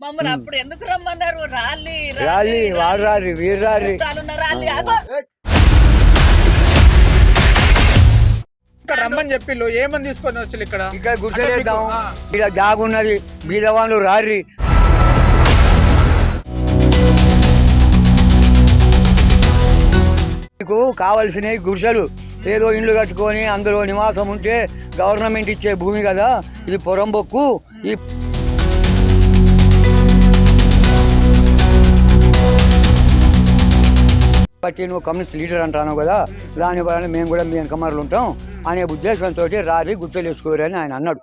మమ్మల్ని అప్పుడు ఎందుకు రమ్మన్నారు? రాలి రాలి వాడు రారి వీరు రారి రాలి ఆగో. ఇక్కడ రమ్మని చెప్పిళ్ళు ఏమని తీసుకొని వచ్చి ఇక్కడ ఇక్కడ గుర్తులేద్దాం. ఇక్కడ జాగున్నది బీదవాళ్ళు రారి. మీకు కావలసినవి గుడిసెలు ఏదో ఇండ్లు కట్టుకొని అందులో నివాసం ఉంటే గవర్నమెంట్ ఇచ్చే భూమి కదా, ఇది పొరంబొక్కు. ఈ బట్టి నువ్వు కమ్యూనిస్ట్ లీడర్ అంటాను కదా, దాని వలన మేము కూడా మీ వెనకమారులు ఉంటాం అనే ఉద్దేశంతో రారి గుర్తులు వేసుకోరని ఆయన అన్నాడు.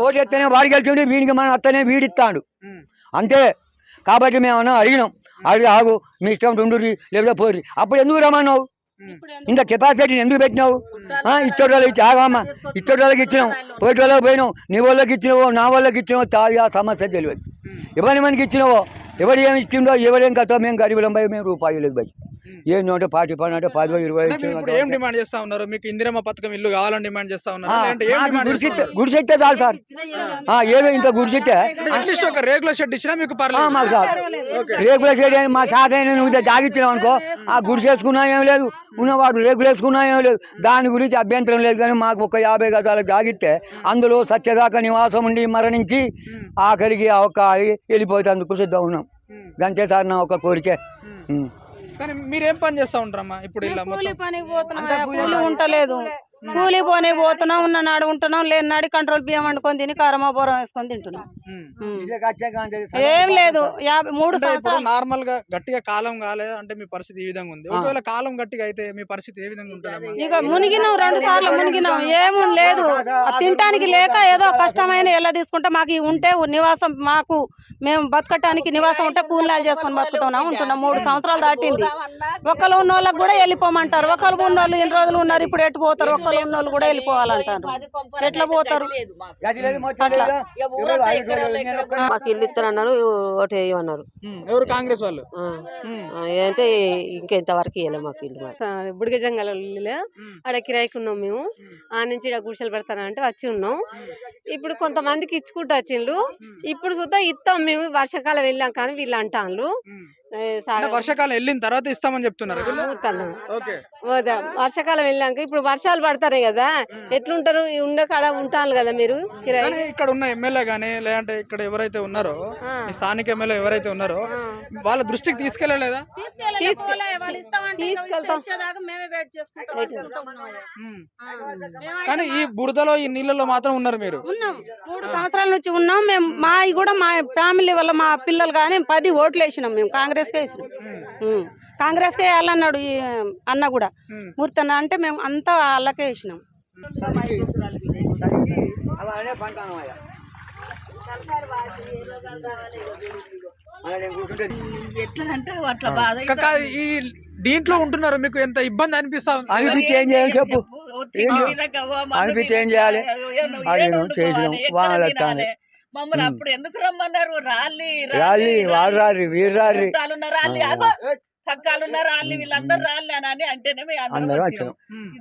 ఓటు ఎత్తేనే వాడికి వెళ్తుండే, వీడికి మనం అత్తనే వీడిస్తాడు అంతే. కాబట్టి మేము అడిగినాం, అడిగి ఆగు మీ ఇష్టం ఉండుర్రి లేదా పోరి. అప్పుడు ఎందుకు రమ్మన్నావు? ఇంత కెపాసిటీని ఎందుకు పెట్టినావు? ఇచ్చటి వాళ్ళకి ఇచ్చి ఆగమ్మా, ఇచ్చటి వాళ్ళకి ఇచ్చినావు, పోటీ వాళ్ళకి పోయినావు, నీ వాళ్ళకి ఇచ్చినావో నా వాళ్ళకి ఇచ్చినావో తాగి ఆ సమస్య తెలియదు. ఎవరి మనకి ఇచ్చినావో, ఎవరు ఏమి ఇచ్చిండో, ఎవరేం కట్టో మేము గరీబులం పోయి మేము రూపాయలు లేదు పోయి ఏంటో అంటే 40 పని అంటే 10 20 ఏం డిమాండ్ చేస్తా ఉన్నారు? మీకు ఇందిరమ్మ పథకం ఇల్లు కావాలని డిమాండ్ చేస్తా ఉన్నారు. గుడిసెట్టే చాలు సార్, ఏదో ఇంత గుడిసెట్టే అట్లీస్ట్ ఒక రేగులర్ షెడ్ ఇచ్చినా మీకు పర్లేదు. మాకు సార్ రేగులర్ షెడ్ మా సాధ నువ్వు జాగిచ్చినావు అనుకో, ఆ గుడిసేసుకున్నా ఏం లేదు, ఉన్నవాడు రేగులు వేసుకున్నా ఏం లేదు, దాని గురించి అభ్యంతరం లేదు. కానీ మాకు ఒక 50 గజాలు జాగిస్తే అందులో సత్యదాకా నివాసం ఉండి మరణించి ఆఖరికి ఒక వెళ్ళిపోయేందుకు సిద్ధం ఉన్నాం. అంతే సార్ నా ఒక కోరికే. కానీ మీరేం పని చేస్తా ఉంటారమ్మా? ఇప్పుడు ఇలా కూలి పనికి పోతున్నాం, కూలి ఉంటలేదు. కూలి పోనీ పోతున్నాం, ఉన్న నాడు ఉంటున్నాం, లేని నాడు కంట్రోల్ బియ్యం వండుకొని తిని కారమా బోరం వేసుకొని తింటున్నాం. ఏం లేదు. 3 సంవత్సరాలు నార్మల్ గా గట్టిగా కాలం కాలేదు అంటే మీ పరిస్థితి ఈ విధంగా ఉంది. ఒకవేళ కాలం గట్టిగా అయితే మీ పరిస్థితి ఏ విధంగా ఉంటుంది? ఇక మునిగినాం, 2 సార్లు మునిగినాం, ఏమీ లేదు. తినటానికి లేక ఏదో కష్టమైన ఎలా తీసుకుంటే మాకు ఉంటే నివాసం, మాకు మేము బతకటానికి నివాసం ఉంటే కూలీలు చేసుకొని బతుకుతున్నాం ఉంటున్నాం. 3 సంవత్సరాలు దాటింది. ఒకళ్ళు ఉన్న వాళ్ళకి కూడా వెళ్ళిపోమంటారు, ఒకళ్ళు ఉన్న వాళ్ళు ఎన్ని రోజులు ఉన్నారు ఇప్పుడు ఎటు పోతారు, ఒకళ్ళు ఉన్న వాళ్ళు కూడా వెళ్ళిపోవాలంటారు. ఎట్లా పోతారు? మాకు ఇల్లు ఇస్తారన్నారు, ఓటు వేయమన్నారు. ఎవరు? కాంగ్రెస్ వాళ్ళు. అంటే ఇంకా ఇంతవరకు ఇవ్వలేదు మాకు ఇల్లు. బుడిగ జంగల ఆడ కిరాయికి ఉన్నాం మేము. ఆ నుంచి ఇక్కడ గుడిసెలు పెడతానంటే వచ్చి ఉన్నాం. ఇప్పుడు కొంతమందికి ఇచ్చుకుంటూ వచ్చిండ్రు. ఇప్పుడు సుద్ధా ఇస్తాం మేము, వర్షాకాలం వెళ్ళాం కానీ వీళ్ళు అంటాను వర్షాకాలం వెళ్ళిన తర్వాత ఇస్తామని చెప్తున్నారు. వర్షాకాలం వెళ్ళాక ఇప్పుడు వర్షాలు పడతారు కదా, ఎట్లుంటారు? ఉండే కాడ ఉంటాను కదా మీరు కిరాయి. ఇక్కడ ఉన్న ఎమ్మెల్యే గానీ లేదంటే ఇక్కడ ఎవరైతే ఉన్నారో స్థానిక ఎమ్మెల్యే ఎవరైతే ఉన్నారో వాళ్ళ దృష్టికి తీసుకెళ్లలేదా? తీసుకెళ్తాం. కానీ ఈ బురదలో ఈ నీళ్ళలో మాత్రం ఉన్నారు మీరు. 3 సంవత్సరాల నుంచి ఉన్నాం మేము. మా కూడా మా ఫ్యామిలీ వల్ల మా పిల్లలు కానీ 10 ఓట్లు వేసినాం మేము. కాంగ్రెస్కే వేసినాం. కాంగ్రెస్కే వేయాలన్నాడు ఈ అన్న కూడా, మూర్తి అన్న. అంటే మేము అంతా వాళ్ళకే వేసినాం. ఎట్లంటే అట్లా బాధ. ఈ దీంట్లో ఉంటున్నారు, మీకు ఎంత ఇబ్బంది అనిపిస్తా? అనిపించి ఏం చేయాలి చెప్పు, అనిపించి ఏం చేయాలి? చేసినాం వానలు వస్తాను. మమ్మల్ని అప్పుడు ఎందుకు రమ్మన్నారు? రాలి రాలి వాడు రారి వీరు రారి రాలి ఆగో. పక్కాలున్న రాళ్ళు వీళ్ళందరూ రాళ్ళు అని అంటేనే అందరూ వచ్చినాం.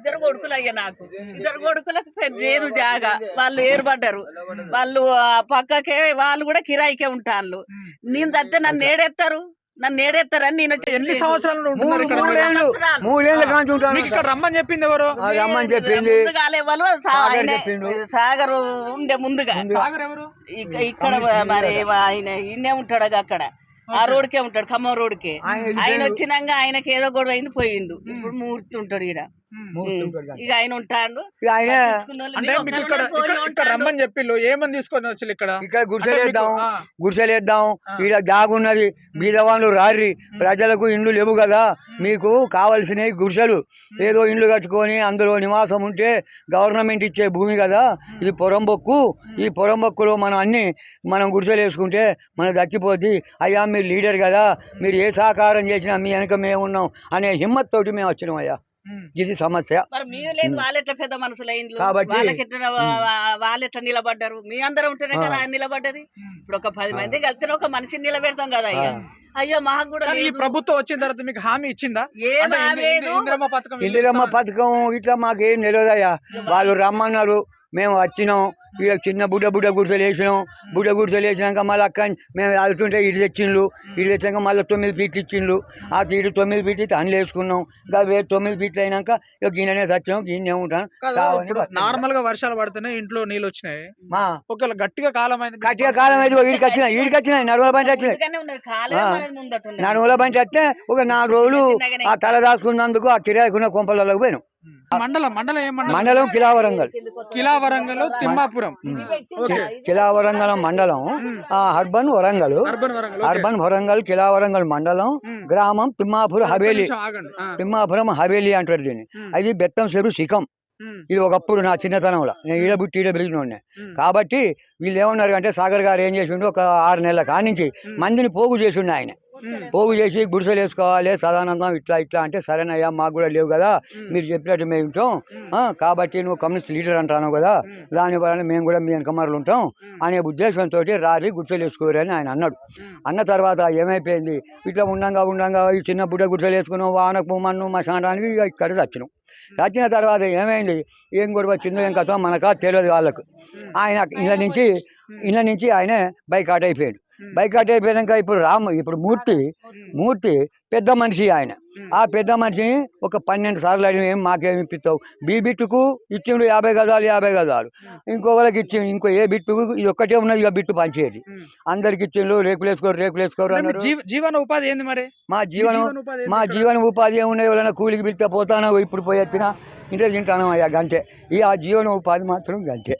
2 కొడుకులు అయ్యా నాకు. 2 కొడుకులకు లేదు జాగా, వాళ్ళు ఏర్పడ్డారు. వాళ్ళు పక్కకే, వాళ్ళు కూడా కిరాయికే ఉంటాను. నేను తత్తే నన్ను ఏడెత్తారని నేను. ఎన్ని సంవత్సరాలు ఉంటున్నారు ఇక్కడ? 3 ఏళ్ళ కాంచి ఉంటాను. ఇక్కడ రమ్మని చెప్పింది ఎవరు? రమ్మని చెప్పింది సాగర్ ఉండే ముందుగా. సాగర్ ఎవరు? ఇక్కడ మరి ఆయన ఇన్నే ఉంటాడు అక్కడ, ఆ రోడ్కే ఉంటాడు, ఖమ్మం రోడ్కే. ఆయన వచ్చినాక ఆయనకి ఏదో గొడవ అయింది, పోయిండు. ఇప్పుడు మూర్తి ఉంటాడు ఈడ. ఇక ఆయన ఉంటాడు. రమ్మని చెప్పిళ్ళు ఏమని తీసుకొని వచ్చి ఇక్కడ గుడిసెలేద్దాం, ఇక్కడ జాగున్నది బీదవాళ్ళు రారి, ప్రజలకు ఇండ్లు లేవు కదా, మీకు కావలసినవి గుడిసెలు ఏదో ఇండ్లు కట్టుకొని అందులో నివాసం ఉంటే గవర్నమెంట్ ఇచ్చే భూమి కదా, ఇది పొరంబొక్కు. ఈ పొరంబొక్కులో మనం గుడిసెలు వేసుకుంటే మనకు దక్కిపోద్ది. అయ్యా మీరు లీడర్ కదా, మీరు ఏ సహకారం చేసినా మీ వెనక మేము ఉన్నాం అనే హిమ్మత్ తోటి మేము వచ్చినాం అయ్యా. ఇది సమస్య. మరి మేము లేదు వాళ్ళు ఎట్లా పెద్ద మనుషులు అయిండ్రు కాబట్టి- వాళ్ళు ఎట్లా నిలబడ్డారు మీ అందరం ఉంటేనే కదా ఆయన నిలబడ్డది. ఇప్పుడు ఒక 10 మంది కలిస్తే ఒక మనిషిని నిలబెడతాం కదా అయ్యా. అయ్యో మాకు కూడా కానీ ఈ లేదు. ప్రభుత్వం వచ్చిన తర్వాత మీకు హామీ ఇచ్చిందా? ఏం అంటే హామీ లేదు. ఇందిరమ్మ పథకం ఇల్లు ఇందిరమ్మ ఇస్తామని. పథకం ఇట్లా మాకేం తెలియదయ్యా. వాళ్ళు రమ్మన్నారు, మేము వచ్చినాం. ఇక చిన్న బుడ్డ గుడిసెలు వేసినాం. బుడ్డ గుడిసెలు వేసినాక మళ్ళీ అక్క మేము వెళ్తుంటే ఇటు తెచ్చిండ్రు. ఇటు తెచ్చాక మళ్ళీ 9 ఫీట్లు ఇచ్చిండ్రు. ఆ తీరు 9 ఫీట్లు ఇటు అన్లు వేసుకున్నాం. ఇంకా 9 ఫీట్లు అయినాక ఇక గిన్నెనే సచ్చాం, గిన్నె ఉంటాను. కాదు, ఇప్పుడు నార్మల్ గా వర్షాలు పడితేనే ఇంట్లో నీళ్ళు వచ్చినాయి. మా ఒకవేళ గట్టిగా కాలం అయింది, కట్టిగా కాలం అయితే ఈడికి వచ్చినాయి నడువుల బండి వచ్చినాయి. ముందుగానే ఉన్నది కాలే మనది ముందట ఉన్నది. నడువుల బండి వస్తే ఒక 4 రోజులు ఆ తల దాచుకున్నందుకు ఆ కిరాయికున్న కొంపలలోకి పోయినాం. మండలం ఏం మండలం? మండలం కిలా వరంగల్. కిలా వరంగల్, తిమ్మాపురం. ఓకే. కిలా వరంగల్ మండలం, urban Warangal. Urban Warangal. Okay. Urban Warangal Khila Warangal మండలం, గ్రామం తిమ్మాపురం హవేలి. నిమిషం ఆగండి. తిమ్మాపురం హవేలి అంటారు దీన్ని. అది బెత్తం చెరు శిఖం. ఇది ఒకప్పుడు నా చిన్నతనంలో నేను ఈడబుట్టి ఈడ పెరిగిన. కాబట్టి వీళ్ళు ఏమన్నారు అంటే సాగర్ గారు ఏం చేసిండు, ఒక 6 నెలల కానించి మందిని పోగు చేసిండు ఆయన. పోగు చేసి గుడిసెలు వేసుకోవాలి సదానందం ఇట్లా ఇట్లా అంటే, సరేనయ్యా మాకు కూడా లేవు కదా, మీరు చెప్పినట్టు మేము ఉంటాం, కాబట్టి నువ్వు కమ్యూనిస్ట్ లీడర్ అంటాను కదా, దాని వలన మేము కూడా మీ వెనకమారులు ఉంటాం అనే ఉద్దేశంతో రారి గుడిసెలు వేసుకోరు అని ఆయన అన్నాడు. అన్న తర్వాత ఏమైపోయింది, ఇట్లా ఉండంగా ఈ చిన్న బుడ్డ గుడిసెలు వేసుకున్నాం. వానకు మన్ను మశానానికి ఇక ఇక్కడ చచ్చినాం. చచ్చిన తర్వాత ఏమైంది, ఏం గొడవ వచ్చిందో ఏం కథ మనకా తెలియదు వాళ్ళకు. ఆయన ఇళ్ళ నుంచి ఆయన బైకాట్ అయిపోయాడు. బైకాట్ అయిపోయాక ఇప్పుడు మూర్తి పెద్ద మనిషి ఆయన. ఆ పెద్ద మనిషిని ఒక 12 సార్లు అడిగి ఏం మాకేమి ఇప్పిస్తావు, బీ బిట్టుకు ఇచ్చిండు 50 గజాలు. ఇంకొకరికి ఇచ్చిండు, ఇంకో ఏ బిట్టుకు ఇది ఒక్కటే ఉన్నది, ఇక బిట్టు పంచేది. అందరికి ఇచ్చిండు, రేకులు వేసుకోరు అన్నారు. జీవన ఉపాధి ఏంది మరి? మా జీవన ఉపాధి ఏమున్నాయి, ఎవరైనా కూలికి పిలిస్తే పోతానో, ఇప్పుడు పోయి ఎత్తినా ఇంట్లో తింటాను అయ్యా గంతే. ఆ జీవన ఉపాధి మాత్రం గంతే.